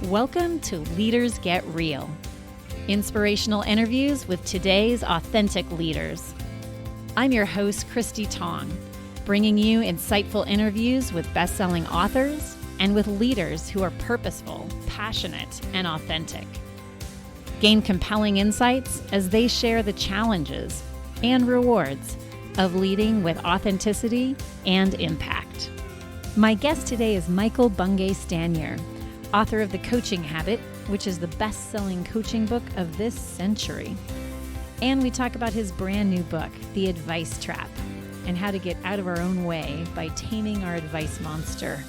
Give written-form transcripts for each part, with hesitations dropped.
Welcome to Leaders Get Real. Inspirational interviews with today's authentic leaders. I'm your host, Christy Tong, bringing you insightful interviews with best-selling authors and with leaders who are purposeful, passionate, and authentic. Gain compelling insights as they share the challenges and rewards of leading with authenticity and impact. My guest today is Michael Bungay Stanier, author of The Coaching Habit, which is the best-selling coaching book of this century. And we talk about his brand new book, The Advice Trap, and how to get out of our own way by taming our advice monster.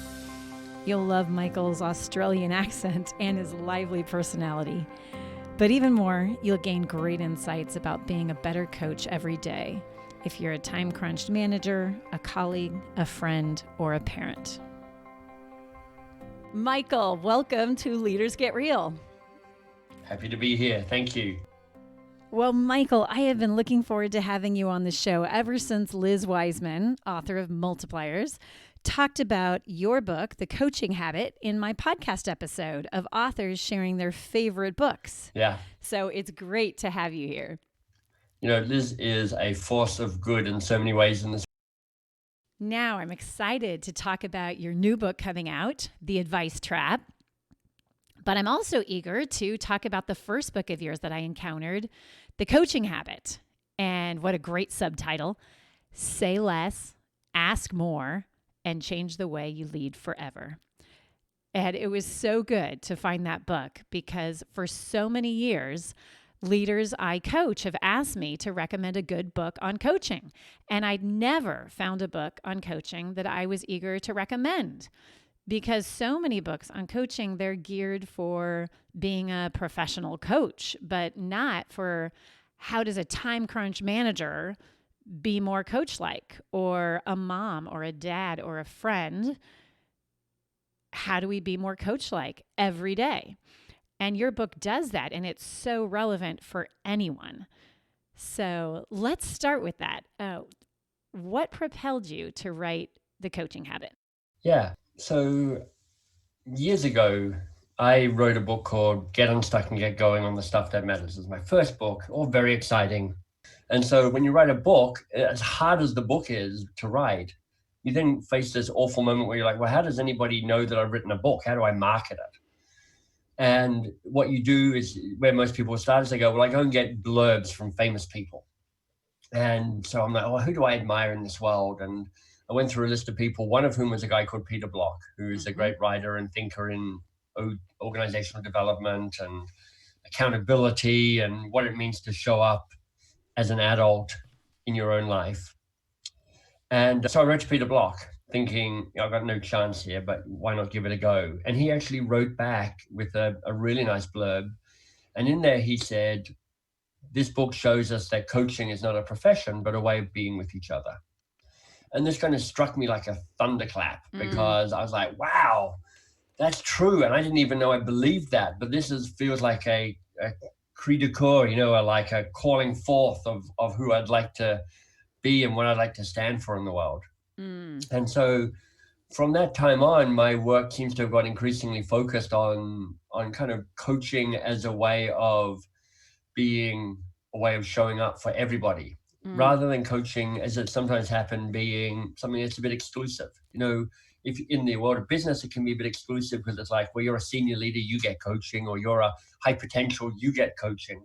You'll love Michael's Australian accent and his lively personality. But even more, you'll gain great insights about being a better coach every day if you're a time-crunched manager, a colleague, a friend, or a parent. Michael, welcome to Leaders Get Real. Happy to be here. Thank you. Well, Michael, I have been looking forward to having you on the show ever since Liz Wiseman, author of Multipliers, talked about your book, The Coaching Habit, in my podcast episode of authors sharing their favorite books. Yeah. So it's great to have you here. You know, Liz is a force of good in so many ways in this. Now I'm excited to talk about your new book coming out, The Advice Trap. But I'm also eager to talk about the first book of yours that I encountered, The Coaching Habit. And what a great subtitle, Say Less, Ask More, and Change the Way You Lead Forever. And it was so good to find that book because for so many years, leaders I coach have asked me to recommend a good book on coaching. And I'd never found a book on coaching that I was eager to recommend because so many books on coaching, they're geared for being a professional coach, but not for how does a time crunch manager be more coach-like, or a mom or a dad or a friend. How do we be more coach-like every day? And your book does that, and it's so relevant for anyone. So let's start with that. What propelled you to write The Coaching Habit? Yeah. So years ago, I wrote a book called Get Unstuck and Get Going on the Stuff That Matters. It was my first book, all very exciting. And so when you write a book, as hard as the book is to write, you then face this awful moment where you're like, well, how does anybody know that I've written a book? How do I market it? And what you do is where most people start is they go, well, I go and get blurbs from famous people. And so I'm like, oh, who do I admire in this world? And I went through a list of people, one of whom was a guy called Peter Block, who is a great writer and thinker in organizational development and accountability and what it means to show up as an adult in your own life. And so I wrote to Peter Block thinking, I've got no chance here, but why not give it a go? And he actually wrote back with a really nice blurb. And in there he said, this book shows us that coaching is not a profession, but a way of being with each other. And this kind of struck me like a thunderclap because I was like, wow, that's true. And I didn't even know I believed that, but this feels like a cri de coeur, like a calling forth of who I'd like to be and what I'd like to stand for in the world. And so from that time on, my work seems to have got increasingly focused on kind of coaching as a way of being a way of showing up for everybody, rather than coaching, as it sometimes happens, being something that's a bit exclusive. If in the world of business, it can be a bit exclusive because it's like, well, you're a senior leader, you get coaching, or you're a high potential, you get coaching.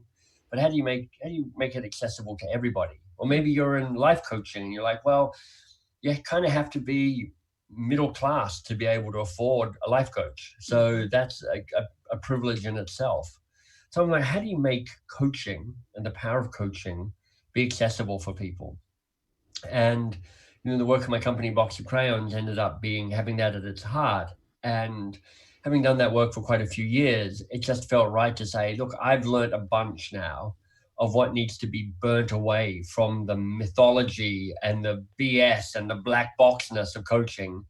But how do you make it accessible to everybody? Or maybe you're in life coaching and you're like, well, you kind of have to be middle class to be able to afford a life coach. So that's a privilege in itself. So I'm like, how do you make coaching and the power of coaching be accessible for people? And the work of my company, Box of Crayons, ended up having that at its heart. And having done that work for quite a few years, it just felt right to say, look, I've learned a bunch now of what needs to be burnt away from the mythology and the BS and the black boxness of coaching,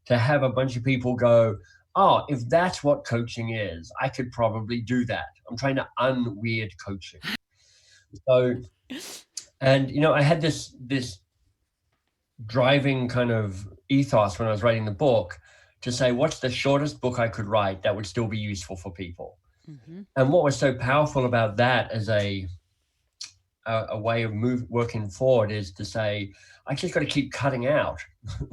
to have a bunch of people go, oh, if that's what coaching is, I could probably do that. I'm trying to unweird coaching. So, and I had this driving kind of ethos when I was writing the book to say, what's the shortest book I could write that would still be useful for people? Mm-hmm. And what was so powerful about that as a way of working forward is to say, I just got to keep cutting out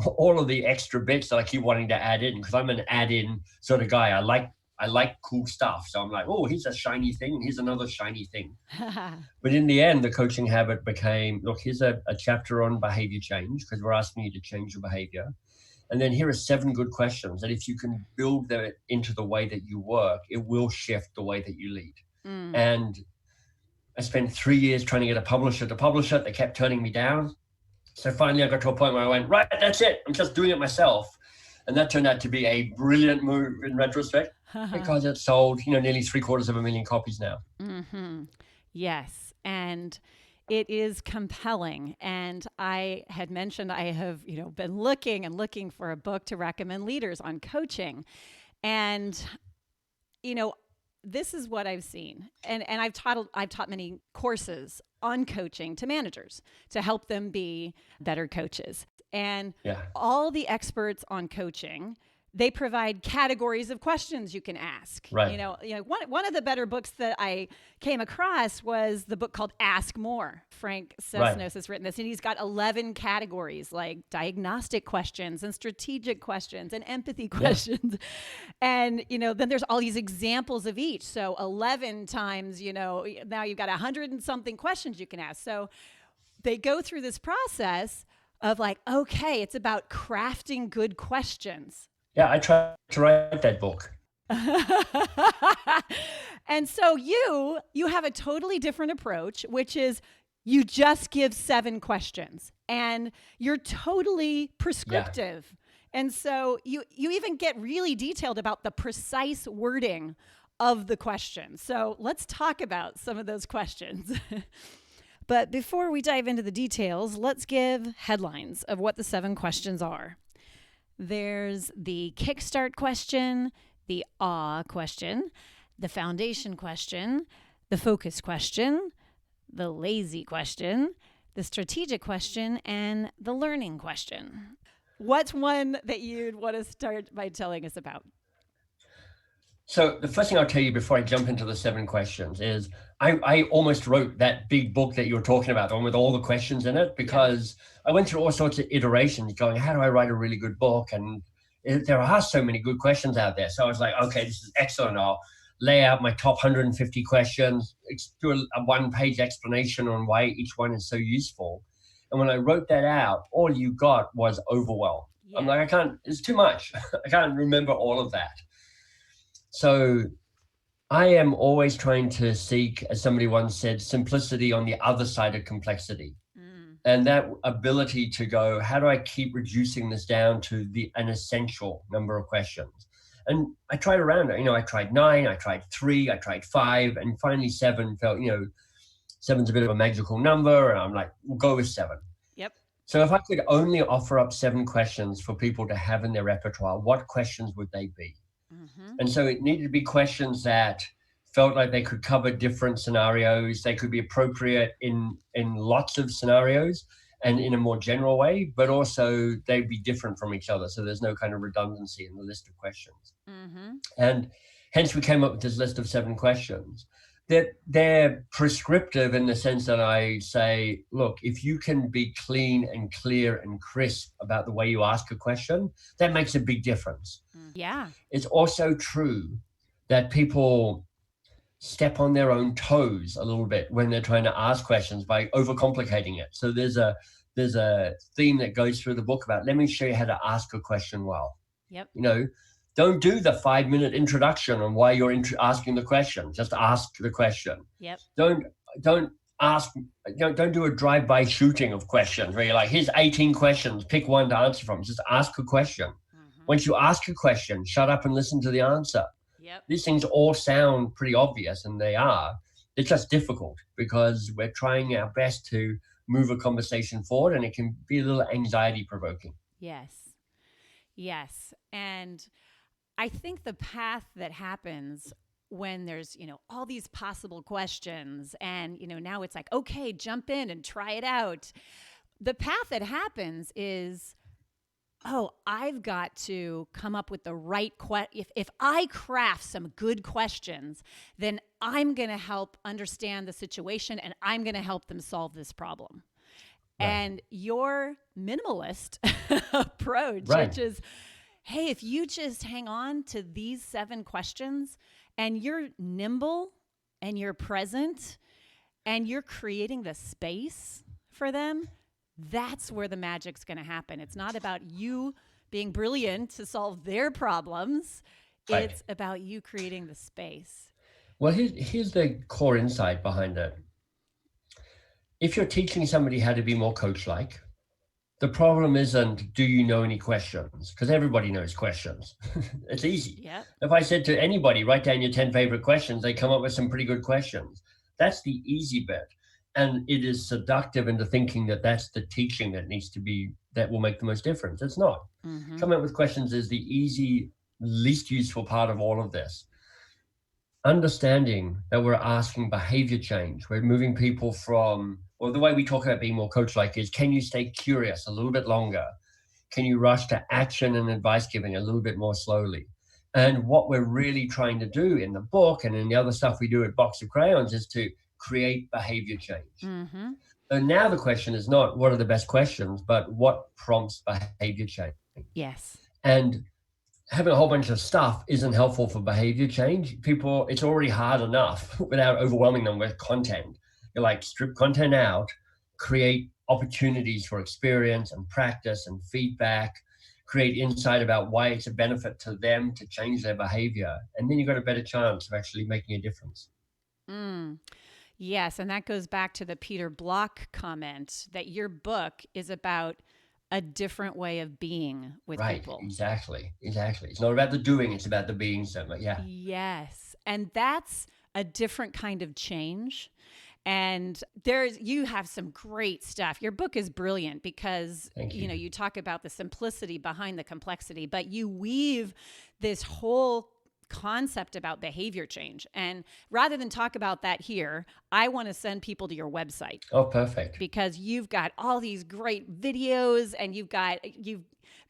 all of the extra bits that I keep wanting to add in, because I'm an add-in sort of guy. I like cool stuff. So I'm like, oh, here's a shiny thing and here's another shiny thing. But in the end, the coaching habit became, look, here's a chapter on behavior change, because we're asking you to change your behavior. And then here are 7 good questions that if you can build them into the way that you work, it will shift the way that you lead. And I spent 3 years trying to get a publisher to publish it. They kept turning me down. So finally I got to a point where I went, right, that's it. I'm just doing it myself. And that turned out to be a brilliant move in retrospect, because it sold, nearly 750,000 copies now. Mm-hmm. Yes. And it is compelling. And I had mentioned I have, been looking for a book to recommend leaders on coaching. And, this is what I've seen. And I've taught many courses on coaching to managers to help them be better coaches. And all the experts on coaching, they provide categories of questions you can ask. Right. One of the better books that I came across was the book called Ask More. Frank Sesnos has written this, and he's got 11 categories, like diagnostic questions and strategic questions and empathy questions. And, then there's all these examples of each. So 11 times, now you've got 100 and something questions you can ask. So they go through this process of like, okay, it's about crafting good questions. Yeah, I tried to write that book. And so you have a totally different approach, which is you just give 7 questions and you're totally prescriptive. And so you even get really detailed about the precise wording of the question. So let's talk about some of those questions. But before we dive into the details, let's give headlines of what the 7 questions are. There's the kickstart question, the awe question, the foundation question, the focus question, the lazy question, the strategic question, and the learning question. What's one that you'd want to start by telling us about? So the first thing I'll tell you before I jump into the 7 questions is I almost wrote that big book that you were talking about, the one with all the questions in it, because I went through all sorts of iterations going, how do I write a really good book? And there are so many good questions out there. So I was like, okay, this is excellent. I'll lay out my top 150 questions, do a 1-page explanation on why each one is so useful. And when I wrote that out, all you got was overwhelm. Yeah. I'm like, it's too much. I can't remember all of that. So I am always trying to seek, as somebody once said, simplicity on the other side of complexity. And that ability to go, how do I keep reducing this down to an essential number of questions? And I tried around it. I tried 9, I tried 3, I tried 5, and finally 7 felt, 7's a bit of a magical number. And I'm like, we'll go with 7. Yep. So if I could only offer up 7 questions for people to have in their repertoire, what questions would they be? Mm-hmm. And so it needed to be questions that felt like they could cover different scenarios. They could be appropriate in lots of scenarios and in a more general way, but also they'd be different from each other. So there's no kind of redundancy in the list of questions. Mm-hmm. And hence we came up with this list of 7 questions. They're prescriptive in the sense that I say, look, if you can be clean and clear and crisp about the way you ask a question, that makes a big difference. Yeah. It's also true that people step on their own toes a little bit when they're trying to ask questions by overcomplicating it. So there's a theme that goes through the book about, let me show you how to ask a question well. Yep. Don't do the 5-minute introduction on why you're asking the question. Just ask the question. Yep. Don't do a drive-by shooting of questions where you're like, here's 18 questions, pick one to answer from. Just ask a question. Mm-hmm. Once you ask a question, shut up and listen to the answer. Yep. These things all sound pretty obvious, and they are. It's just difficult because we're trying our best to move a conversation forward, and it can be a little anxiety-provoking. Yes. And I think the path that happens when there's, all these possible questions and, now it's like, okay, jump in and try it out. The path that happens is oh, I've got to come up with the right if I craft some good questions, then I'm going to help understand the situation and I'm going to help them solve this problem. Right. And your minimalist approach, Right. which is, hey, if you just hang on to these 7 questions and you're nimble and you're present and you're creating the space for them, that's where the magic's going to happen. It's not about you being brilliant to solve their problems. Right. It's about you creating the space. Well, here's the core insight behind it. If you're teaching somebody how to be more coach-like, the problem isn't, do you know any questions? Because everybody knows questions. It's easy. Yep. If I said to anybody, write down your 10 favorite questions, they come up with some pretty good questions. That's the easy bit. And it is seductive into thinking that that's the teaching that will make the most difference. It's not. Mm-hmm. Coming up with questions is the easy, least useful part of all of this. Understanding that we're asking behavior change. We're moving people from, well, the way we talk about being more coach-like is, can you stay curious a little bit longer? Can you rush to action and advice giving a little bit more slowly? And what we're really trying to do in the book and in the other stuff we do at Box of Crayons is to create behavior change. Mm-hmm. And now the question is not what are the best questions, but what prompts behavior change? Yes. And having a whole bunch of stuff isn't helpful for behavior change. People, it's already hard enough without overwhelming them with content. You're like, strip content out, create opportunities for experience and practice and feedback, create insight about why it's a benefit to them to change their behavior. And then you've got a better chance of actually making a difference. Yes, and that goes back to the Peter Block comment that your book is about a different way of being with people. Exactly. It's not about the doing, it's about the being. So, yeah. Yes, and that's a different kind of change. And you have some great stuff. Your book is brilliant because you talk about the simplicity behind the complexity, but you weave this whole concept about behavior change. And rather than talk about that here, I want to send people to your website. Oh, perfect. Because you've got all these great videos and you've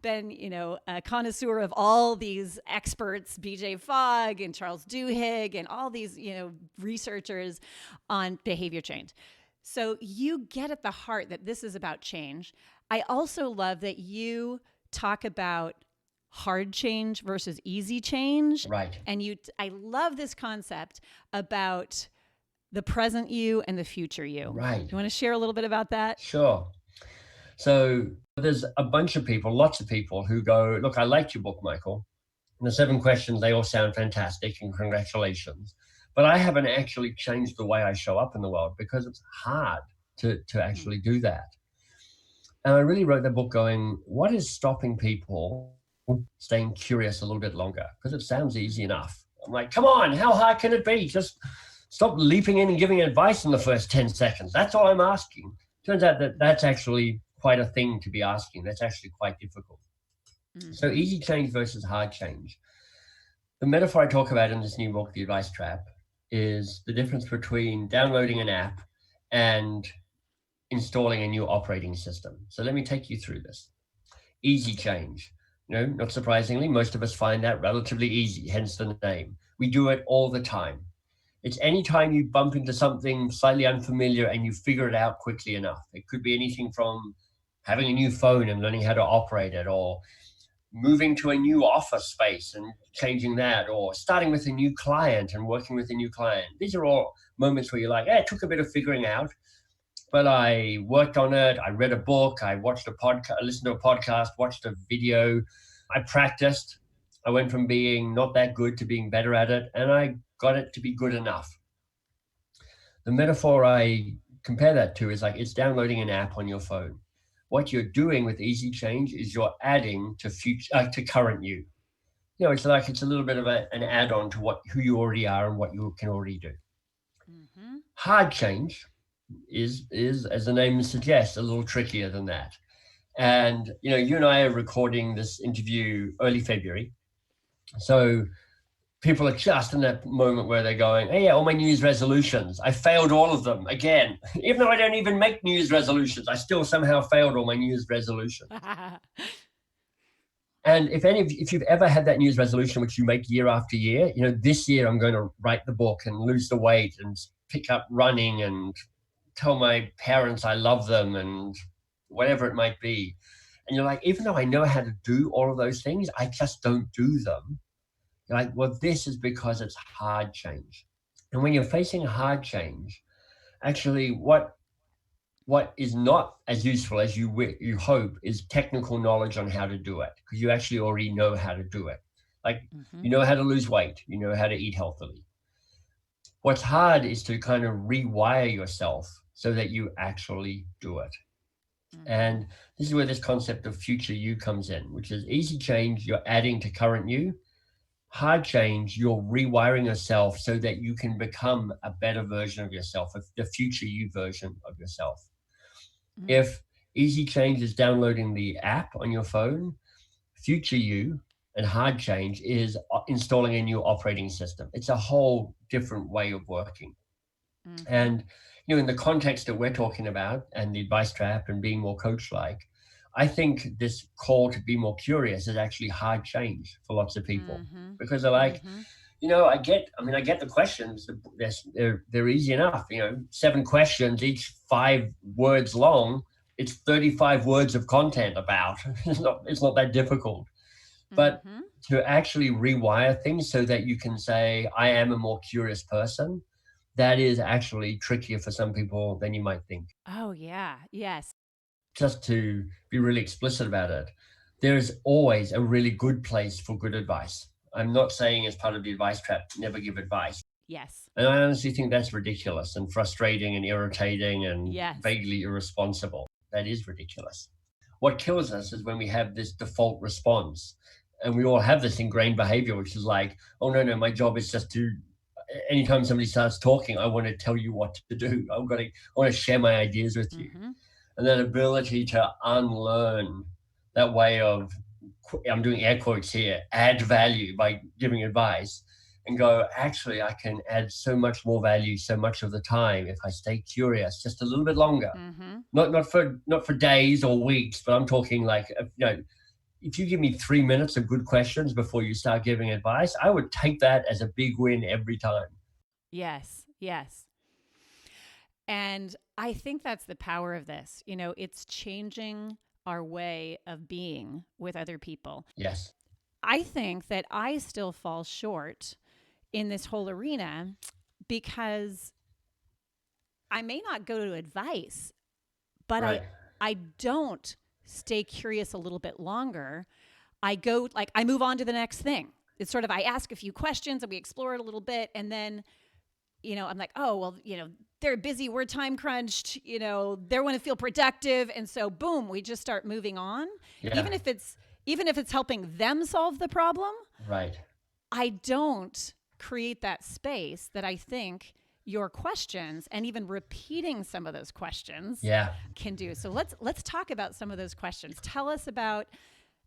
been, a connoisseur of all these experts, BJ Fogg and Charles Duhigg and all these, researchers on behavior change. So you get at the heart that this is about change. I also love that you talk about hard change versus easy change. Right. And I love this concept about the present you and the future you. Right. You want to share a little bit about that? Sure. So there's a bunch of people, lots of people who go, look, I liked your book, Michael. And the 7 questions, they all sound fantastic and congratulations. But I haven't actually changed the way I show up in the world because it's hard to actually do that. And I really wrote the book going, what is stopping people staying curious a little bit longer? Because it sounds easy enough. I'm like, come on, how hard can it be? Just stop leaping in and giving advice in the first 10 seconds. That's all I'm asking. Turns out that that's actually quite a thing to be asking. That's actually quite difficult. Mm-hmm. So easy change versus hard change. The metaphor I talk about in this new book, The Advice Trap, is the difference between downloading an app and installing a new operating system. So let me take you through this. Easy change. Not surprisingly, most of us find that relatively easy, hence the name. We do it all the time. It's any time you bump into something slightly unfamiliar and you figure it out quickly enough. It could be anything from having a new phone and learning how to operate it, or moving to a new office space and changing that, or starting with a new client and working with a new client. These are all moments where you're like, it took a bit of figuring out, but I worked on it. I read a book. I watched a podcast, listened to a podcast, watched a video. I practiced. I went from being not that good to being better at it, and I got it to be good enough. The metaphor I compare that to is like it's downloading an app on your phone. What you're doing with easy change is you're adding to to current you. It's like it's a little bit of an add-on to who you already are and what you can already do. Mm-hmm. Hard change is, as the name suggests, a little trickier than that. And, you and I are recording this interview early February. So people are just in that moment where they're going, hey, all my New Year's resolutions, I failed all of them again. Even though I don't even make New Year's resolutions, I still somehow failed all my New Year's resolutions. And if you've ever had that New Year's resolution, which you make year after year, this year I'm going to write the book and lose the weight and pick up running and tell my parents I love them and whatever it might be. And you're like, even though I know how to do all of those things, I just don't do them. You're like, well, this is because it's hard change. And when you're facing hard change, actually what is not as useful as you hope is technical knowledge on how to do it, because you actually already know how to do it. Like, Mm-hmm. you know how to lose weight, you know how to eat healthily. What's hard is to kind of rewire yourself so that you actually do it. Mm-hmm. And this is where this concept of future you comes in, which is easy change, you're adding to current you. Hard change, you're rewiring yourself so that you can become a better version of yourself, the future you version of yourself. Mm-hmm. If easy change is downloading the app on your phone, future you and hard change is installing a new operating system. It's a whole different way of working. Mm-hmm. And in the context that we're talking about and the advice trap and being more coach like, I think this call to be more curious is actually hard change for lots of people, Mm-hmm. because they're like, Mm-hmm. I get the questions. They're easy enough. 7 questions, each 5 words long. It's 35 words of content about. It's not that difficult. But Mm-hmm. to actually rewire things so that you can say, I am a more curious person, that is actually trickier for some people than you might think. Oh, yeah. Yes. Just to be really explicit about it, there's always a really good place for good advice. I'm not saying, as part of the advice trap, never give advice. Yes. And I honestly think that's ridiculous and frustrating and irritating and Yes. vaguely irresponsible. That is ridiculous. What kills us is when we have this default response, and we all have this ingrained behavior, which is like, oh, no, no, my job is just to, anytime somebody starts talking, I want to tell you what to do. I want to share my ideas with you. Mm-hmm. And that ability to unlearn that way of, I'm doing air quotes here, add value by giving advice, and go, actually, I can add so much more value so much of the time if I stay curious just a little bit longer. Mm-hmm. Not for days or weeks, but I'm talking like, if you give me 3 minutes of good questions before you start giving advice, I would take that as a big win every time. Yes. Yes. And I think that's the power of this. It's changing our way of being with other people. Yes. I think that I still fall short in this whole arena because I may not go to advice, but I Right. I don't stay curious a little bit longer. I move on to the next thing. It's sort of, I ask a few questions and we explore it a little bit, and then I'm like, oh, well, they're busy, we're time crunched, they want to feel productive. And so boom, we just start moving on. Yeah. Even if it's helping them solve the problem, Right. I don't create that space that I think your questions and even repeating some of those questions Yeah. can do. So let's talk about some of those questions. Tell us about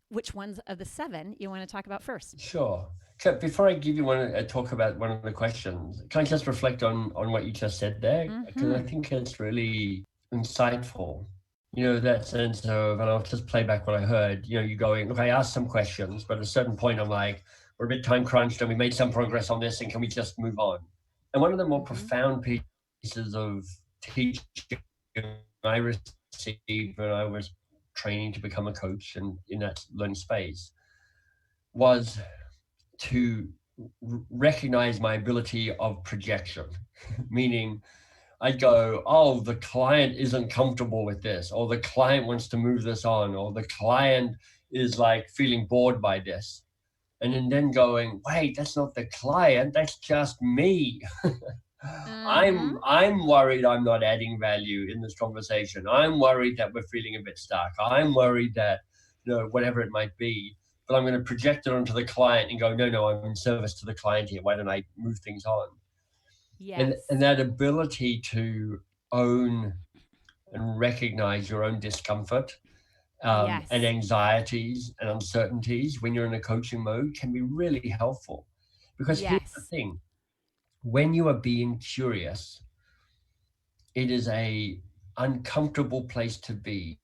which ones of the 7 you want to talk about first. Sure. So before I give you talk about one of the questions, can I just reflect on what you just said there? Because I Mm-hmm. think it's really insightful. That sense of, and I'll just play back what I heard. You going, look, I asked some questions, but at a certain point, I'm like, we're a bit time crunched, and we made some progress on this, and can we just move on? And one of the more Mm-hmm. profound pieces of teaching I received when I was training to become a coach and in that learning space was to recognize my ability of projection, meaning I'd go, oh, the client isn't comfortable with this, or the client wants to move this on, or the client is like feeling bored by this. And then going, wait, that's not the client, that's just me. Mm-hmm. I'm worried I'm not adding value in this conversation. I'm worried that we're feeling a bit stuck. I'm worried that, whatever it might be. But I'm going to project it onto the client and go, no, no, I'm in service to the client here. Why don't I move things on? And Yes. that ability to own and recognize your own discomfort, and Yes. anxieties and uncertainties when you're in a coaching mode can be really helpful. Because here's the Yes. thing, when you are being curious, it is a uncomfortable place to be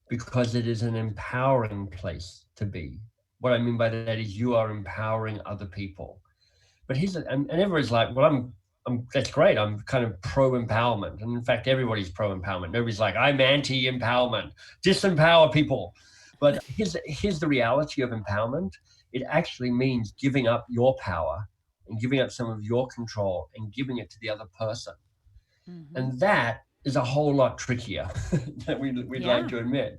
because it is an empowering place to be. what I mean by that is you are empowering other people. But and everybody's like, well, that's great. I'm kind of pro empowerment. And in fact, everybody's pro empowerment. Nobody's like, I'm anti empowerment, disempower people. But here's the reality of empowerment. It actually means giving up your power and giving up some of your control and giving it to the other person. Mm-hmm. And that is a whole lot trickier than we'd like Yeah. to admit.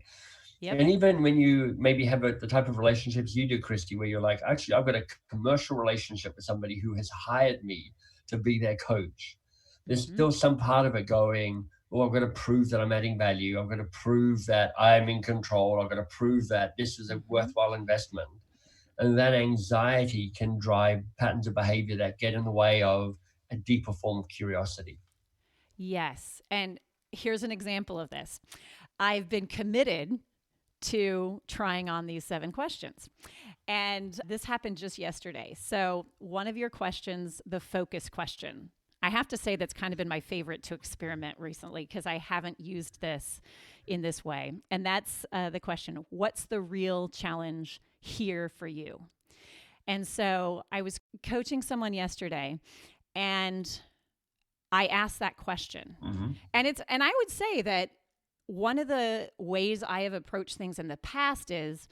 Yep. And even when you maybe have the type of relationships you do, Christy, where you're like, actually, I've got a commercial relationship with somebody who has hired me to be their coach. There's Mm-hmm. still some part of it going, oh, I've got to prove that I'm adding value. I've got to prove that I'm in control. I've got to prove that this is a Mm-hmm. worthwhile investment. And that anxiety can drive patterns of behavior that get in the way of a deeper form of curiosity. Yes. And here's an example of this. I've been committed to trying on these 7 questions. And this happened just yesterday. So, one of your questions, the focus question, I have to say that's kind of been my favorite to experiment recently because I haven't used this in this way. And that's the question, what's the real challenge here for you? And so I was coaching someone yesterday and I asked that question. Mm-hmm. And I would say that one of the ways I have approached things in the past is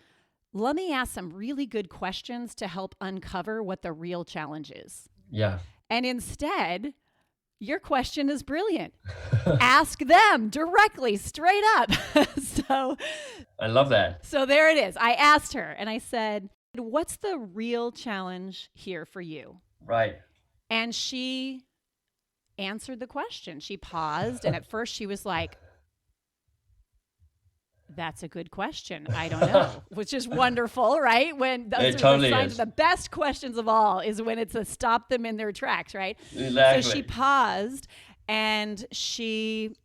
let me ask some really good questions to help uncover what the real challenge is. Yeah. And instead, your question is brilliant. Ask them directly, straight up. so I love that. so there it is. I asked her and I said, "What's the real challenge here for you?" Right. And she answered the question. She paused and at first she was like, "That's a good question. I don't know," which is wonderful, right? When those It are totally the signs is. of the best questions of all is when it's a stop them in their tracks, right? Exactly. So she paused and she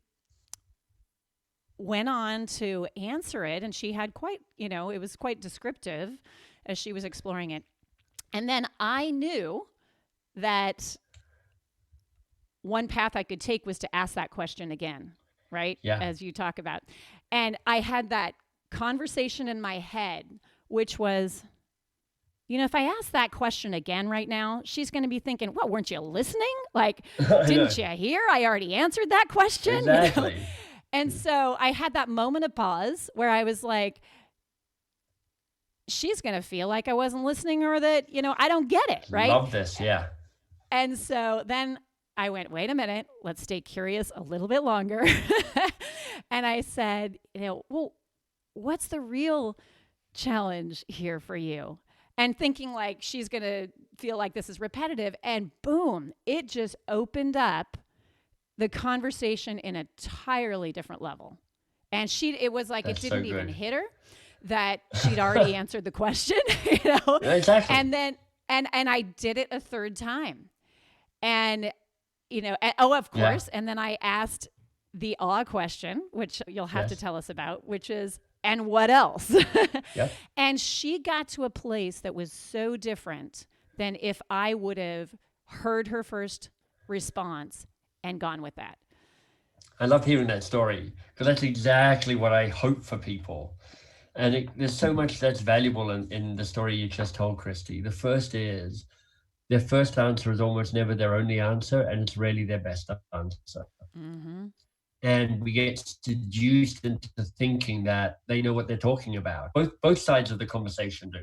went on to answer it and she had quite, it was quite descriptive as she was exploring it. And then I knew that one path I could take was to ask that question again, right? Yeah. As you talk about. And I had that conversation in my head, which was, if I ask that question again right now, she's going to be thinking, what, weren't you listening? Like, didn't you hear? I already answered that question. Exactly. And so I had that moment of pause where I was like, she's going to feel like I wasn't listening or that, I don't get it, right? Love this. Yeah. And so then I went, wait a minute, let's stay curious a little bit longer. And I said, well, what's the real challenge here for you? And thinking like she's going to feel like this is repetitive. And boom, it just opened up the conversation in an entirely different level. And it was like That's it didn't so even good. hit her that she'd already answered the question, Exactly. And then, and I did it a third time. And, of course. Yeah. And then I asked the awe question, which you'll have to Yes. tell us about, which is, and what else? Yep. And she got to a place that was so different than if I would have heard her first response and gone with that. I love hearing that story because that's exactly what I hope for people. And there's so much that's valuable in the story you just told, Christy. The first is their first answer is almost never their only answer, and it's really their best answer. Mm-hmm. And we get seduced into thinking that they know what they're talking about. Both sides of the conversation do.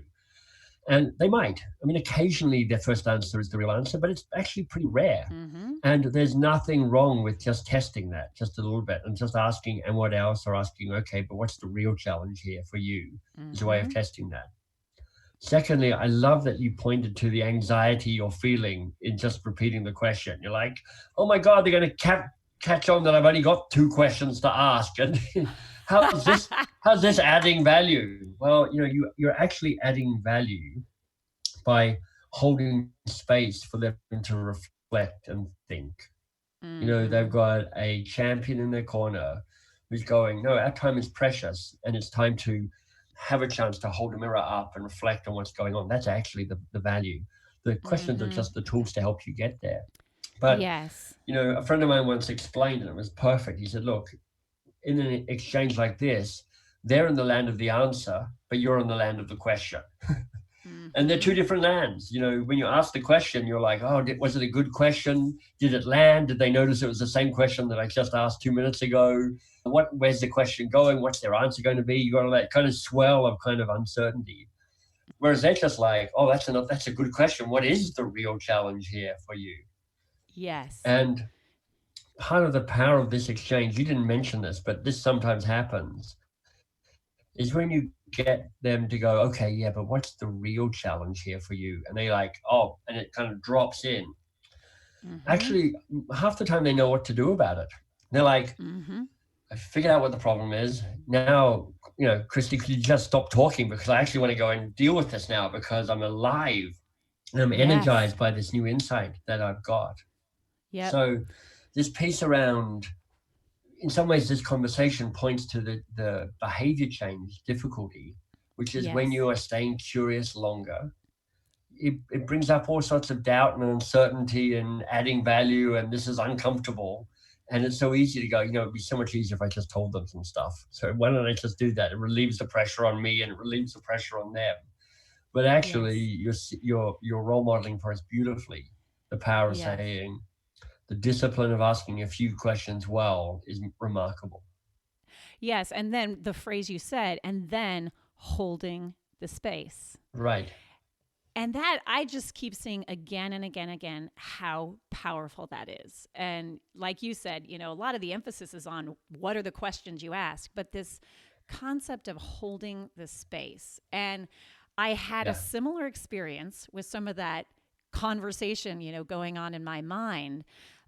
And they might. I mean, occasionally their first answer is the real answer, but it's actually pretty rare. Mm-hmm. And there's nothing wrong with just testing that just a little bit and just asking, and what else? Or asking, okay, but what's the real challenge here for you? Is a way of Mm-hmm. testing that. Secondly, I love that you pointed to the anxiety you're feeling in just repeating the question. You're like, oh my God, they're going to catch on that I've only got 2 questions to ask. And how's this adding value? Well, you're actually adding value by holding space for them to reflect and think. They've got a champion in their corner who's going, no, our time is precious and it's time to have a chance to hold a mirror up and reflect on what's going on. That's actually the value. The questions are just the tools to help you get there. But, Yes. a friend of mine once explained, and it was perfect. He said, look, in an exchange like this, they're in the land of the answer, but you're in the land of the question. And they're two different lands. You know, when you ask the question, you're like, oh, was it a good question? Did it land? Did they notice it was the same question that I just asked 2 minutes ago? Where's the question going? What's their answer going to be? You got to that kind of swell of kind of uncertainty. Whereas they're just like, oh, that's a good question. What is the real challenge here for you? Yes. And part of the power of this exchange, you didn't mention this, but this sometimes happens, is when you get them to go, okay, yeah, but what's the real challenge here for you? And they like, oh, and it kind of drops in. Actually, half the time they know what to do about it. They're like, I figured out what the problem is. Now, Christy, could you just stop talking? Because I actually want to go and deal with this now because I'm alive and I'm energized by this new insight that I've got. Yep. So this piece around, in some ways, this conversation points to the behavior change difficulty, which is when you are staying curious longer. It brings up all sorts of doubt and uncertainty and adding value, and this is uncomfortable. And it's so easy to go, it'd be so much easier if I just told them some stuff. So why don't I just do that? It relieves the pressure on me and it relieves the pressure on them. But actually, you're role modeling for us beautifully the power of saying, the discipline of asking a few questions well is remarkable. Yes. And then the phrase you said, and then holding the space. Right. And that I just keep seeing again and again how powerful that is. And like you said, a lot of the emphasis is on what are the questions you ask, but this concept of holding the space. And I had a similar experience with some of that conversation, going on in my mind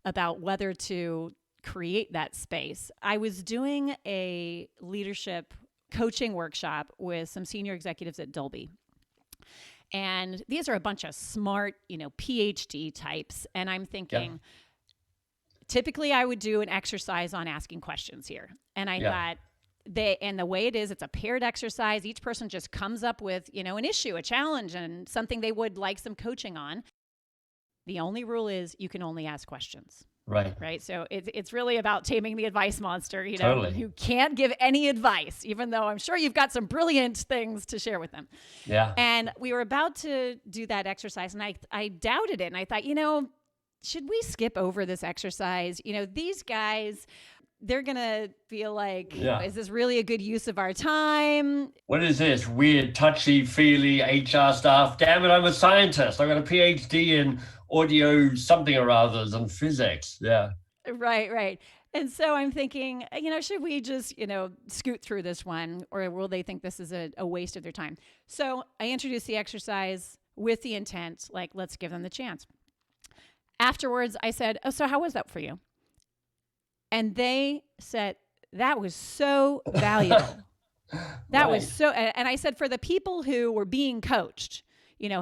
about whether to create that space. I was doing a leadership coaching workshop with some senior executives at Dolby. And these are a bunch of smart, PhD types. And I'm thinking, typically I would do an exercise on asking questions here. And I thought, the way it is, it's a paired exercise. Each person just comes up with, an issue, a challenge, and something they would like some coaching on. The only rule is you can only ask questions. Right. So it's really about taming the advice monster. Totally. You can't give any advice, even though I'm sure you've got some brilliant things to share with them. Yeah. And we were about to do that exercise, and I doubted it. And I thought, should we skip over this exercise? These guys, they're going to feel like, is this really a good use of our time? What is this weird, touchy-feely HR stuff? Damn it, I'm a scientist. I've got a PhD in audio something or others and physics. Yeah. Right. And so I'm thinking, should we just, scoot through this one, or will they think this is a waste of their time? So I introduced the exercise with the intent, like, let's give them the chance. Afterwards, I said, oh, so how was that for you? And they said, that was so valuable. That was so, and I said, for the people who were being coached,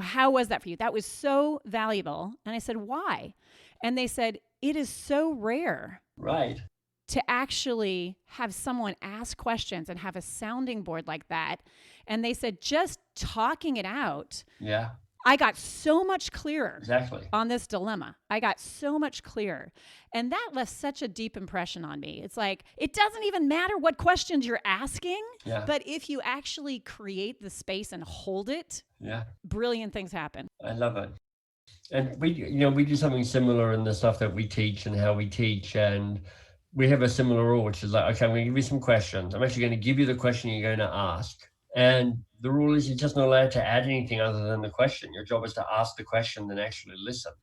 how was that for you? That was so valuable. And I said, why? And they said, it is so rare. Right. To actually have someone ask questions and have a sounding board like that. And they said, just talking it out. Yeah. I got so much clearer on this dilemma. I got so much clearer. And that left such a deep impression on me. It's like, it doesn't even matter what questions you're asking, but if you actually create the space and hold it, brilliant things happen. I love it. And we do something similar in the stuff that we teach and how we teach. And we have a similar rule, which is like, okay, I'm going to give you some questions. I'm actually going to give you the question you're going to ask. And the rule is you're just not allowed to add anything other than the question. Your job is to ask the question and actually listen.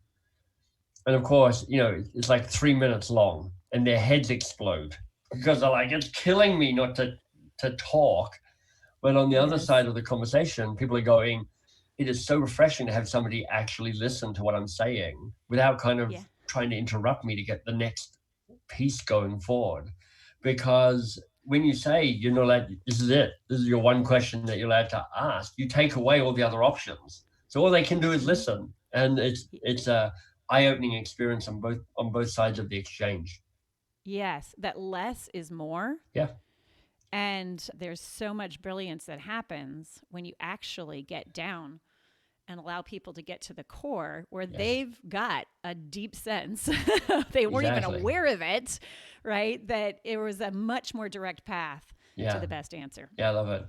And of course, it's like 3 minutes long and their heads explode because they're like, it's killing me not to talk. But on the other side of the conversation, people are going, it is so refreshing to have somebody actually listen to what I'm saying without kind of trying to interrupt me to get the next piece going forward. Because when you say you're not allowed, this is it, this is your one question that you're allowed to ask, you take away all the other options. So all they can do is listen. And it's a eye-opening experience on both sides of the exchange. Yes, that less is more. Yeah. And there's so much brilliance that happens when you actually get down and allow people to get to the core where they've got a deep sense. They weren't even aware of it, right? That it was a much more direct path to Yeah. the best answer. Yeah, I love it.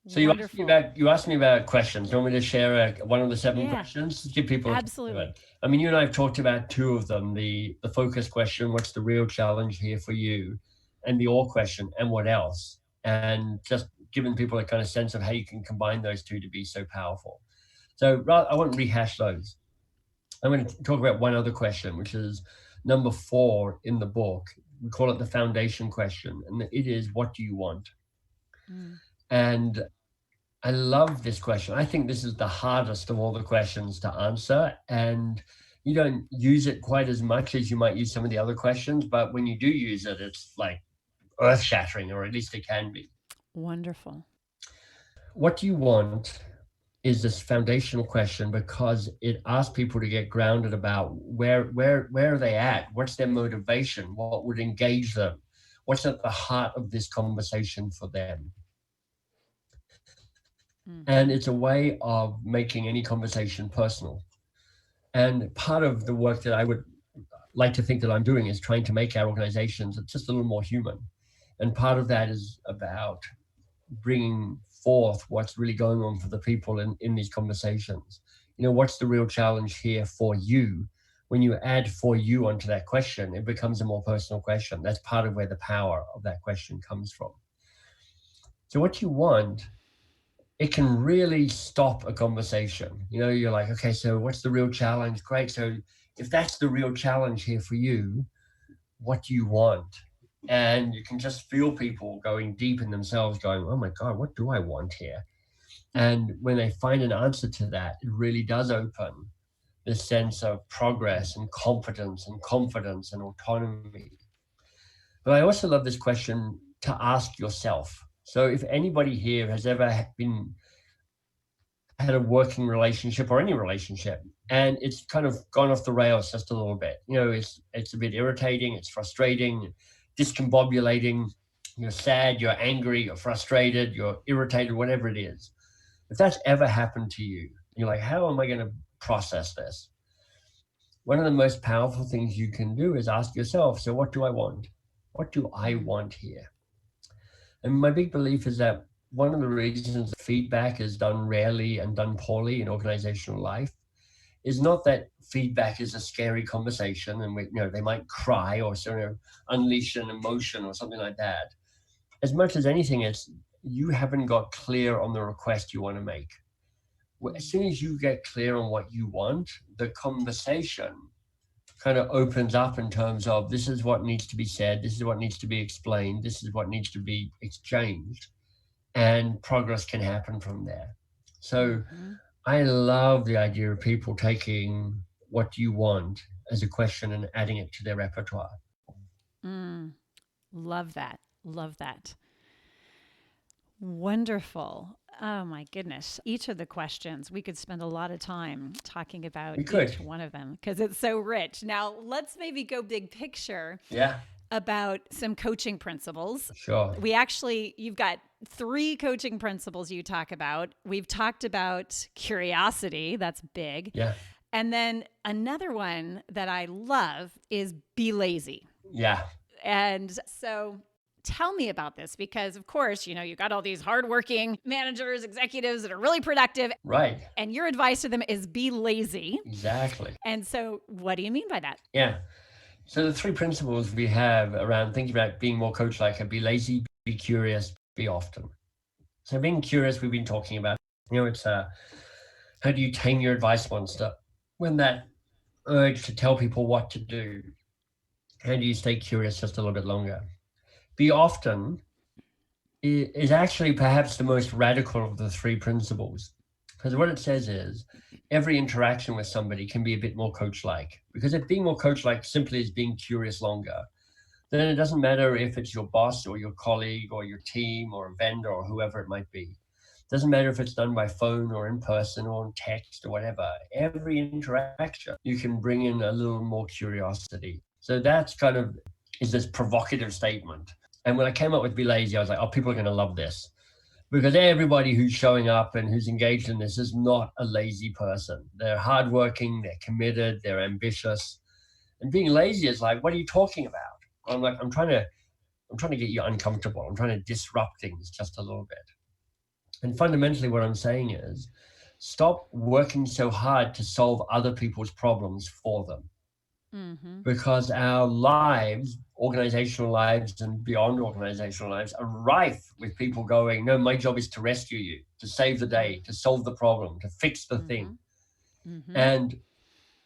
So Wonderful. you asked me about questions. Do you want me to share one of the 7 Yeah, questions? Give people a taste of it. absolutely. I mean, you and I have talked about 2 of them: the focus question, what's the real challenge here for you, and the or question, and what else? And just giving people a kind of sense of how you can combine those 2 to be so powerful. So I won't rehash those. I'm going to talk about one other question, which is number 4 in the book. We call it the foundation question, and it is, what do you want? Mm, And I love this question. I think this is the hardest of all the questions to answer. And you don't use it quite as much as you might use some of the other questions. But when you do use it, it's like earth shattering, or at least it can be. wonderful. What do you want is this foundational question, because it asks people to get grounded about where are they at? What's their motivation? What would engage them? What's at the heart of this conversation for them? And Hmm. it's a way of making any conversation personal. And part of the work that I would like to think that I'm doing is trying to make our organizations just a little more human. And part of that is about bringing forth what's really going on for the people in these conversations. What's the real challenge here for you? When you add for you onto that question, it becomes a more personal question. That's part of where the power of that question comes from. So what you want, it can really stop a conversation. You're like, okay, so what's the real challenge? Great. So if that's the real challenge here for you, what do you want? And you can just feel people going deep in themselves, going, oh my God, what do I want here? And when they find an answer to that, it really does open this sense of progress and competence and confidence and autonomy. But I also love this question to ask yourself. So if anybody here has ever had a working relationship or any relationship, and it's kind of gone off the rails just a little bit, it's a bit irritating, it's frustrating, discombobulating, you're sad, you're angry, you're frustrated, you're irritated, whatever it is. If that's ever happened to you, you're like, how am I going to process this? One of the most powerful things you can do is ask yourself, so what do I want? What do I Mm, want here? And my big belief is that one of the reasons feedback is done rarely and done poorly in organizational life is not that feedback is a scary conversation and they might cry or sort of unleash an emotion or something like that. As much as anything, it's you haven't got clear on the request you want to make. As mm, soon as you get clear on what you want, the conversation kind of opens up in terms of, this is what needs to be said, this is what needs to be explained, this is what needs to be exchanged, and progress can happen from there. So mhm. I love the idea of people taking what you want as a question and adding it to their repertoire. Mm, love that. Love that. Wonderful. Oh my goodness. Each of the questions, we could spend a lot of time talking about We could. each one of them because it's so rich. Now, let's maybe go big picture Yeah, about some coaching principles. sure. You've got 3 coaching principles you talk about. We've talked about curiosity, that's big. Yeah, And then another one that I love is be lazy. yeah, And so tell me about this because, of course, you've got all these hardworking managers, executives that are really productive, right. and your advice to them is be lazy. Exactly. And so, what do you mean by that? Yeah. So the 3 principles we have around thinking about being more coach-like are: be lazy, be curious, be often. So being curious, we've been talking about, it's how do you tame your advice monster when that urge to tell people what to do? How do you stay curious just a little bit longer? Be often is actually perhaps the most radical of the 3 principles, because what it says is every interaction with somebody can be a bit more coach-like. Because if being more coach-like simply is being curious longer, then it doesn't matter if it's your boss or your colleague or your team or a vendor or whoever it might be. It doesn't matter if it's done by phone or in person or on text or whatever. Every interaction, you can bring in a little more curiosity. So that's kind of is this provocative statement. And when I came up with Be Lazy, I was like, oh, people are going to love this. Because everybody who's showing up and who's engaged in this is not a lazy person. They're hardworking, they're committed, they're ambitious. And being lazy is like, what are you talking about? I'm like, I'm trying to I'm trying to get you uncomfortable. I'm trying to disrupt things just a little bit. And fundamentally, what I'm saying is stop working so hard to solve other people's problems for them. Mm-hmm. Because our lives, organizational lives and beyond organizational lives, are rife with people going, no, my job is to rescue you, to save the day, to solve the problem, to fix the Mm-hmm. thing. Mm-hmm. And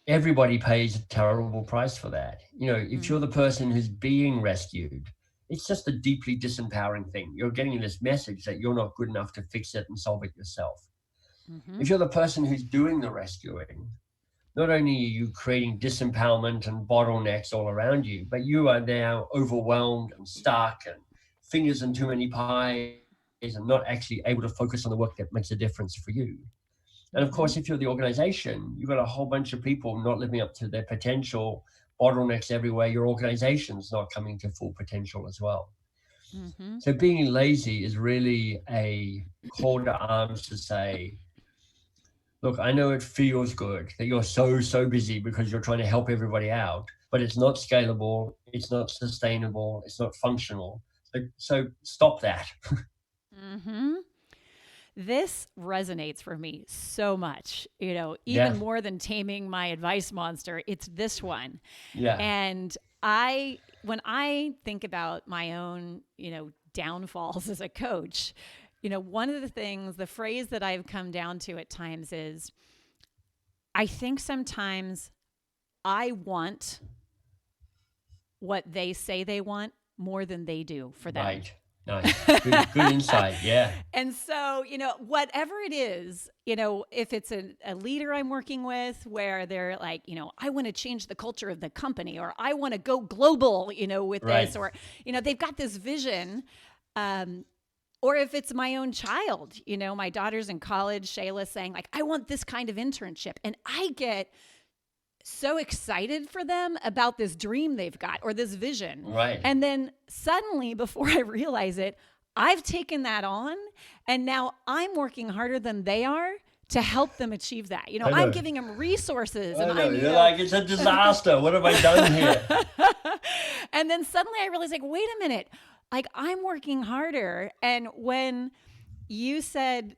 everybody pays a terrible price for that. If you're the person who's being rescued, it's just a deeply disempowering thing. You're getting this message that you're not good enough to fix it and solve it yourself. Mm-hmm. If you're the person who's doing the rescuing, not only are you creating disempowerment and bottlenecks all around you, but you are now overwhelmed and stuck and fingers in too many pies and not actually able to focus on the work that makes a difference for you. And of Mm-hmm. course, if you're the organization, you've got a whole bunch of people not living up to their potential, bottlenecks everywhere. Your organization's not coming to full potential as well. Mm-hmm. So being lazy is really a call to arms to say, look, I know it feels good that you're so busy because you're trying to help everybody out, but it's not scalable, it's not sustainable, it's not functional. So stop that. Mm-hmm. This resonates for me so much, even Yeah. more than taming my advice monster. It's this one. Yeah. And when I think about my own, downfalls as a coach, one of the things, the phrase that I've come down to at times is I think sometimes I want what they say they want more than they do for them. Right. Nice. Good insight. Yeah. And so, whatever it is, if it's a leader I'm working with where they're like, I want to change the culture of the company, or I want to go global, with Right. this, or, they've got this vision. Or if it's my own child, my daughter's in college, Shayla saying like, I want this kind of internship. And I get so excited for them about this dream they've got or this vision. Right. And then suddenly, before I realize it, I've taken that on and now I'm working harder than they are to help them achieve that. I'm giving them resources. I And know. You're like, it's a disaster. What have I done here? And then suddenly I realized, like, wait a minute, like I'm working harder. And when you said,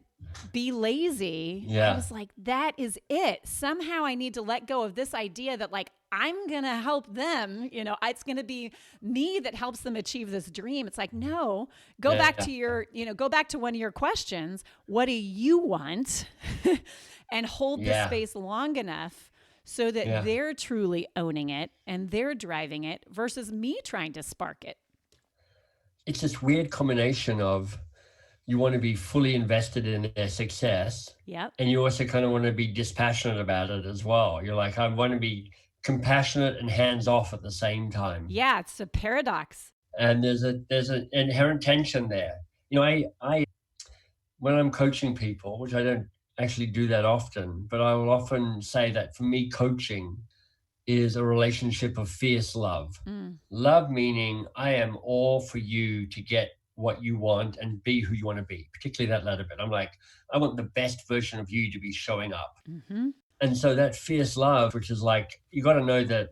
be lazy, I was like, that is it. Somehow I need to let go of this idea that like, I'm going to help them, it's going to be me that helps them achieve this dream. It's like, no, go back to go back to one of your questions. What do you want? And hold the space long enough so that they're truly owning it and they're driving it versus me trying to spark it. It's this weird combination of you want to be fully invested in their success. Yep. And you also kind of want to be dispassionate about it as well. You're like, I want to be compassionate and hands off at the same time. Yeah, it's a paradox. And there's an inherent tension there. I when I'm coaching people, which I don't actually do that often, but I will often say that for me, coaching is a relationship of fierce love. Love meaning I am all for you to get what you want and be who you want to be, particularly that latter bit. I'm like, I want the best version of you to be showing up. Mm-hmm. And so that fierce love, which is like, you got to know that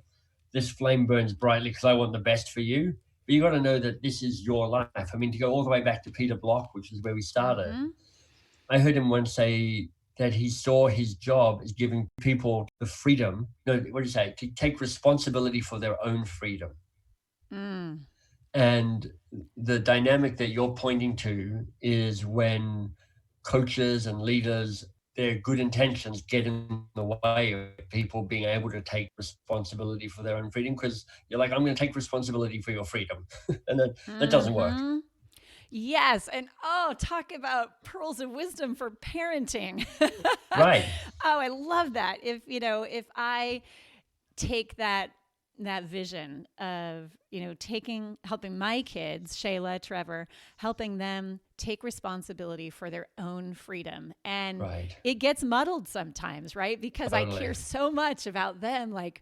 this flame burns brightly because I want the best for you. But you got to know that this is your life. I mean, to go all the way back to Peter Block, which is where we started, I heard him once say that he saw his job as giving people the freedom, what do you say, to take responsibility for their own freedom. And the dynamic that you're pointing to is when coaches and leaders, their good intentions get in the way of people being able to take responsibility for their own freedom, because you're like, I'm going to take responsibility for your freedom. And that doesn't work. Yes. And talk about pearls of wisdom for parenting. Right. I love that. If I take that vision of, helping my kids, Shayla, Trevor, helping them take responsibility for their own freedom. And it gets muddled sometimes, right? Because I care so much about them, like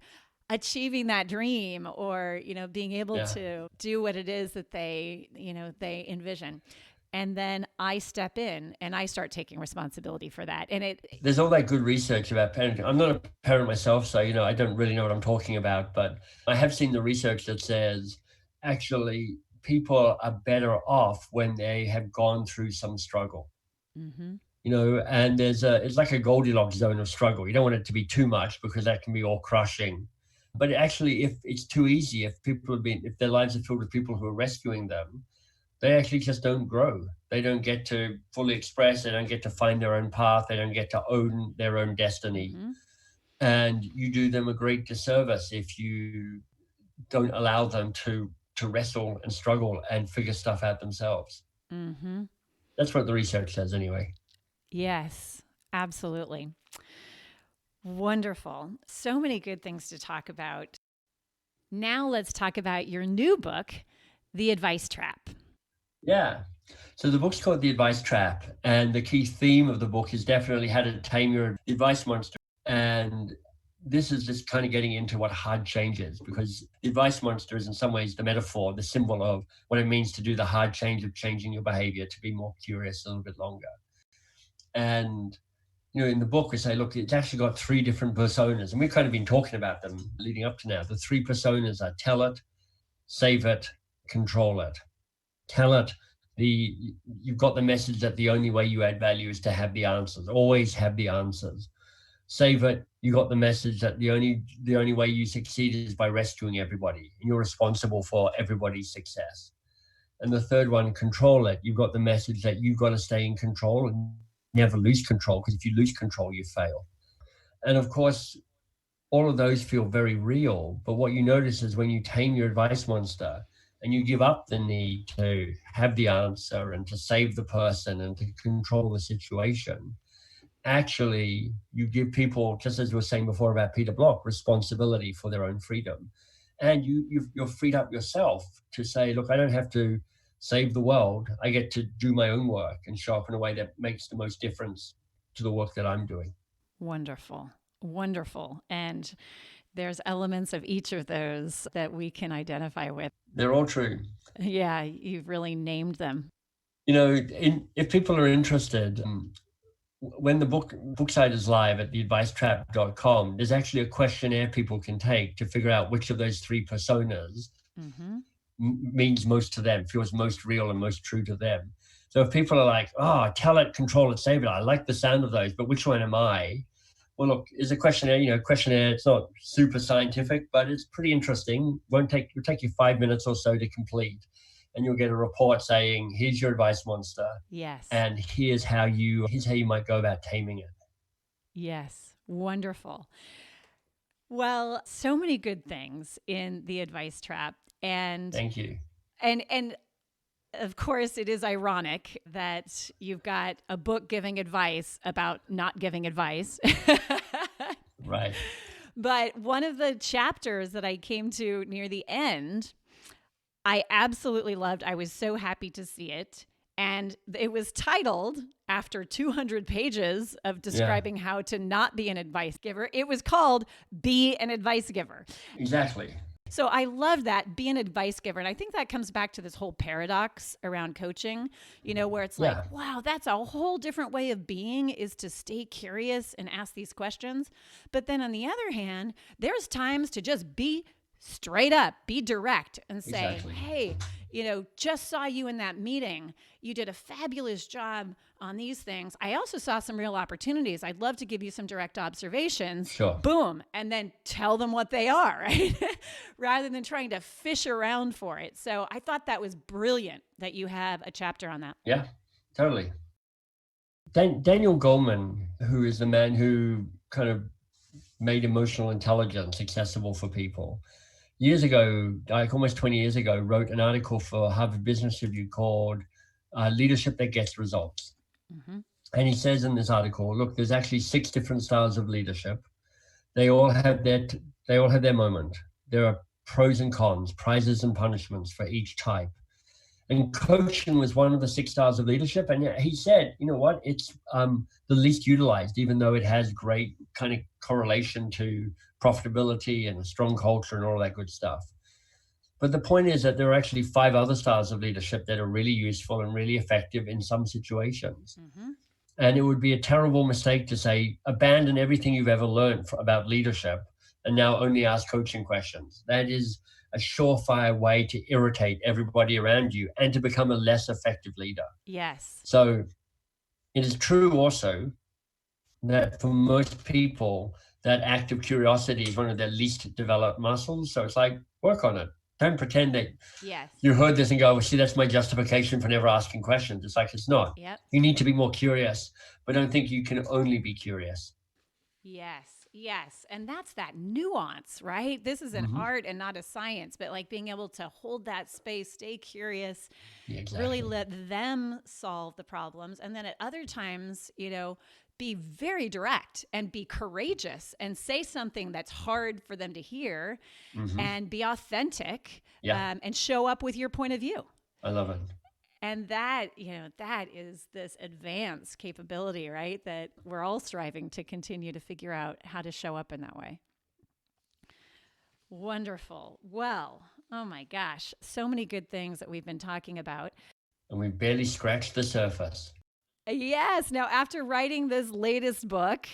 achieving that dream or, being able to do what it is that they envision. And then I step in and I start taking responsibility for that. And there's all that good research about parenting. I'm not a parent myself, so, I don't really know what I'm talking about, but I have seen the research that says actually people are better off when they have gone through some struggle. Mm-hmm. And it's like a Goldilocks zone of struggle. You don't want it to be too much because that can be all crushing. But actually, if it's too easy, if their lives are filled with people who are rescuing them, they actually just don't grow. They don't get to fully express. They don't get to find their own path. They don't get to own their own destiny. Mm-hmm. And you do them a great disservice if you don't allow them to wrestle and struggle and figure stuff out themselves. Mm-hmm. That's what the research says, anyway. Yes, absolutely. Wonderful. So many good things to talk about. Now let's talk about your new book, The Advice Trap. Yeah. So the book's called The Advice Trap, and the key theme of the book is definitely how to tame your advice monster. And this is just kind of getting into what hard change is, because the advice monster is in some ways the metaphor, the symbol of what it means to do the hard change of changing your behavior, to be more curious a little bit longer. And in the book, we say, look, it's actually got three different personas, and we've kind of been talking about them leading up to now. The three personas are tell it, save it, control it. Tell it, you've got the message that the only way you add value is to have the answers, always have the answers. Save it, you got the message that the only way you succeed is by rescuing everybody, and you're responsible for everybody's success. And the third one, control it, you've got the message that you've got to stay in control and never lose control, because if you lose control, you fail. And of course, all of those feel very real. But what you notice is when you tame your advice monster and you give up the need to have the answer and to save the person and to control the situation, actually, you give people, just as we were saying before about Peter Block, responsibility for their own freedom. And you're freed up yourself to say, look, I don't have to save the world. I get to do my own work and show up in a way that makes the most difference to the work that I'm doing. Wonderful. Wonderful. And there's elements of each of those that we can identify with. They're all true. Yeah, you've really named them. If people are interested, when the book site is live at theadvicetrap.com, there's actually a questionnaire people can take to figure out which of those three personas means most to them, feels most real and most true to them. So if people are like, oh, tell it, control it, save it, I like the sound of those, but which one am I? Well, look, it's a questionnaire. Questionnaire, it's not super scientific, but it's pretty interesting. It'll take you 5 minutes or so to complete. And you'll get a report saying, here's your advice monster. Yes. And here's how you might go about taming it. Yes. Wonderful. Well, so many good things in The Advice Trap. And thank you. And of course, it is ironic that you've got a book giving advice about not giving advice. Right. But one of the chapters that I came to near the end, I absolutely loved. I was so happy to see it. And it was titled, after 200 pages of describing how to not be an advice giver, it was called Be an Advice Giver. Exactly. So I love that, be an advice giver. And I think that comes back to this whole paradox around coaching, where it's like, wow, that's a whole different way of being, is to stay curious and ask these questions. But then on the other hand, there's times to just be straight up, be direct and say, exactly. Hey, just saw you in that meeting. You did a fabulous job on these things. I also saw some real opportunities. I'd love to give you some direct observations. Sure. Boom. And then tell them what they are, right? Rather than trying to fish around for it. So I thought that was brilliant that you have a chapter on that. Yeah, totally. Daniel Goleman, who is the man who kind of made emotional intelligence accessible for people, years ago, like almost 20 years ago, wrote an article for Harvard Business Review called Leadership That Gets Results. Mm-hmm. And he says in this article, look, there's actually 6 different styles of leadership. They all have their moment. There are pros and cons, prizes and punishments for each type. And coaching was one of the 6 styles of leadership. And he said, you know what, it's the least utilized, even though it has great kind of correlation to profitability and a strong culture and all that good stuff. But the point is that there are actually 5 other styles of leadership that are really useful and really effective in some situations. Mm-hmm. And it would be a terrible mistake to say, abandon everything you've ever learned about leadership and now only ask coaching questions. That is a surefire way to irritate everybody around you and to become a less effective leader. Yes. So it is true also that for most people, that act of curiosity is one of their least developed muscles. So it's like, work on it. Don't pretend that Yes. you heard this and go, well, see, that's my justification for never asking questions. It's like, it's not. Yep. You need to be more curious, but don't think you can only be curious. Yes. Yes. And that's that nuance, right? This is an art and not a science, but like being able to hold that space, stay curious, Yeah, exactly. really let them solve the problems. And then at other times, be very direct and be courageous and say something that's hard for them to hear and be authentic and show up with your point of view. I love it. And that is this advanced capability, right? That we're all striving to continue to figure out how to show up in that way. Wonderful. Well, oh my gosh, so many good things that we've been talking about. And we barely scratched the surface. Yes. Now, after writing this latest book,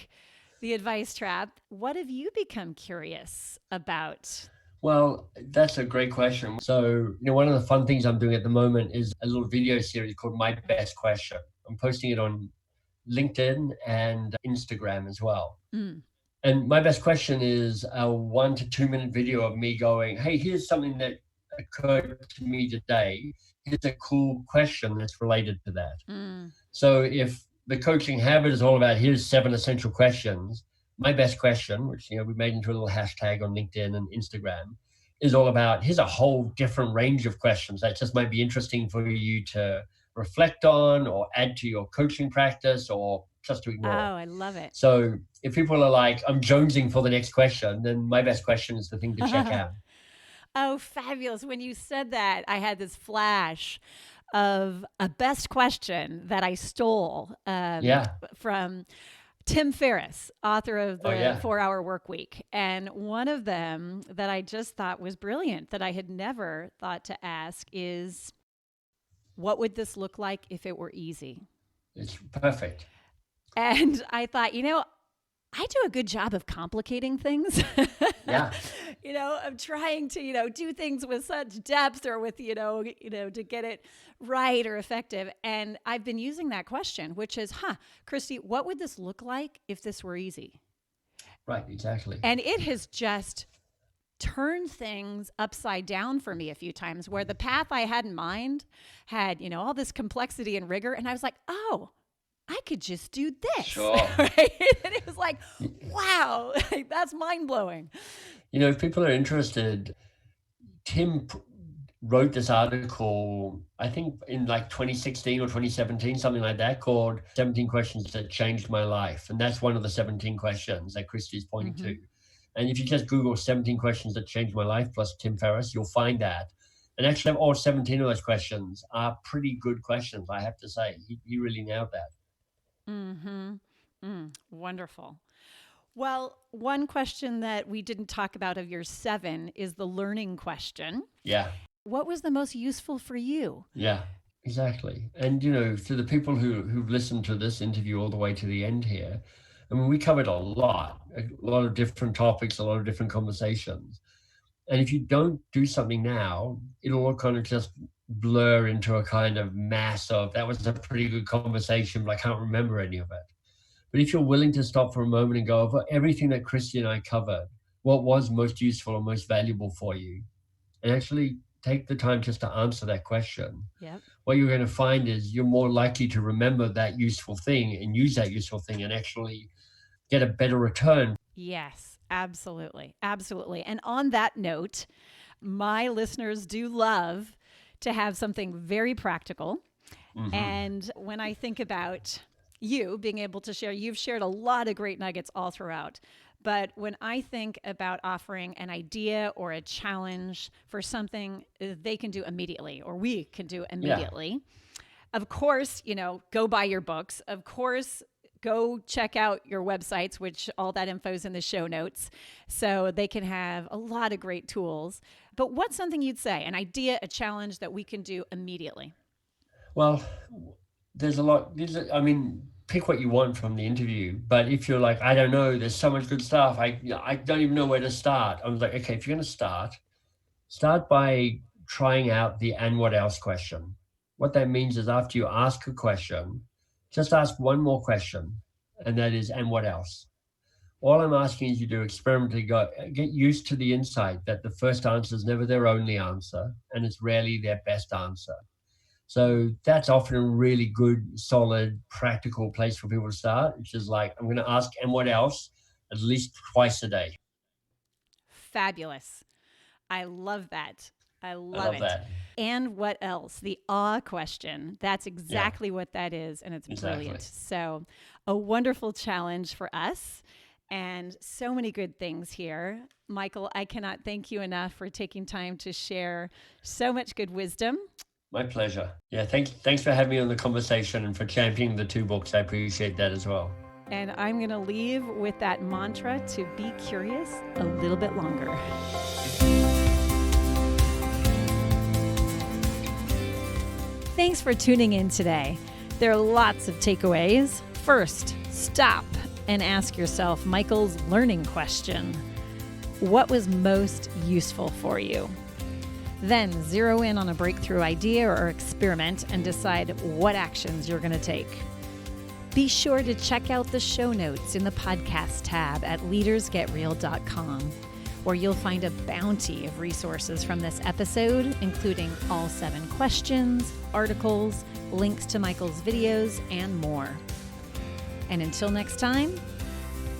The Advice Trap, what have you become curious about? Well, that's a great question. So, one of the fun things I'm doing at the moment is a little video series called My Best Question. I'm posting it on LinkedIn and Instagram as well. And my best question is a 1 to 2 minute video of me going, hey, here's something that occurred to me today. Here's a cool question that's related to that. So if the coaching habit is all about here's 7 essential questions, my best question, which we made into a little hashtag on LinkedIn and Instagram, is all about here's a whole different range of questions that just might be interesting for you to reflect on or add to your coaching practice or just to ignore. Oh, I love it. So if people are like, I'm jonesing for the next question, then my best question is the thing to check out. Oh, fabulous. When you said that, I had this flash of a best question that I stole from Tim Ferriss, author of the 4-Hour Work Week. And one of them that I just thought was brilliant that I had never thought to ask is, what would this look like if it were easy? It's perfect. And I thought, I do a good job of complicating things. Yeah. Of trying to, do things with such depth or with, to get it right or effective. And I've been using that question, which is, Christy, what would this look like if this were easy? Right, exactly. And it has just turned things upside down for me a few times where the path I had in mind had, all this complexity and rigor. And I was like, oh, I could just do this. Sure. Right? And it was like, wow, that's mind blowing. If people are interested, Tim wrote this article, I think in like 2016 or 2017, something like that, called 17 Questions That Changed My Life. And that's one of the 17 questions that Christy is pointing to. And if you just Google 17 Questions That Changed My Life plus Tim Ferriss, you'll find that. And actually, all 17 of those questions are pretty good questions, I have to say. He really nailed that. Wonderful. Well, one question that we didn't talk about of your 7 is the learning question. Yeah. What was the most useful for you? Yeah, exactly. And, to the people who've listened to this interview all the way to the end here, I mean, we covered a lot of different topics, a lot of different conversations. And if you don't do something now, it'll all kind of just blur into a kind of mass of, that was a pretty good conversation, but I can't remember any of it. But if you're willing to stop for a moment and go over everything that Christy and I covered, what was most useful or most valuable for you, and actually take the time just to answer that question, what you're going to find is you're more likely to remember that useful thing and use that useful thing and actually get a better return. Yes, absolutely. Absolutely. And on that note, my listeners do love to have something very practical. And when I think about you being able to share, you've shared a lot of great nuggets all throughout. But when I think about offering an idea or a challenge for something they can do immediately, or we can do immediately, of course, go buy your books. Of course, go check out your websites, which all that info is in the show notes, so they can have a lot of great tools. But what's something you'd say, an idea, a challenge that we can do immediately? Well, there's a lot. pick what you want from the interview. But if you're like, I don't know, there's so much good stuff, I don't even know where to start. I was like, okay, if you're going to start by trying out the "and what else" question. What that means is after you ask a question, just ask one more question, and that is, "and what else?" All I'm asking is you to experimentally get used to the insight that the first answer is never their only answer, and it's rarely their best answer. So that's often a really good, solid, practical place for people to start, which is like, I'm going to ask, "and what else?" at least twice a day. Fabulous. I love that. I I love love it. that. And what else? The awe question. That's Yeah, exactly what that is. And it's brilliant. exactly. So, a wonderful challenge for us and so many good things here. Michael, I cannot thank you enough for taking time to share so much good wisdom. My pleasure. Yeah, thanks for having me on the conversation and for championing the 2 books. I appreciate that as well. And I'm going to leave with that mantra to be curious a little bit longer. Thanks for tuning in today. There are lots of takeaways. First, stop and ask yourself Michael's learning question. What was most useful for you? Then zero in on a breakthrough idea or experiment and decide what actions you're going to take. Be sure to check out the show notes in the podcast tab at leadersgetreal.com, where you'll find a bounty of resources from this episode, including all 7 questions, articles, links to Michael's videos, and more. And until next time,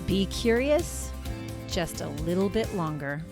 be curious just a little bit longer.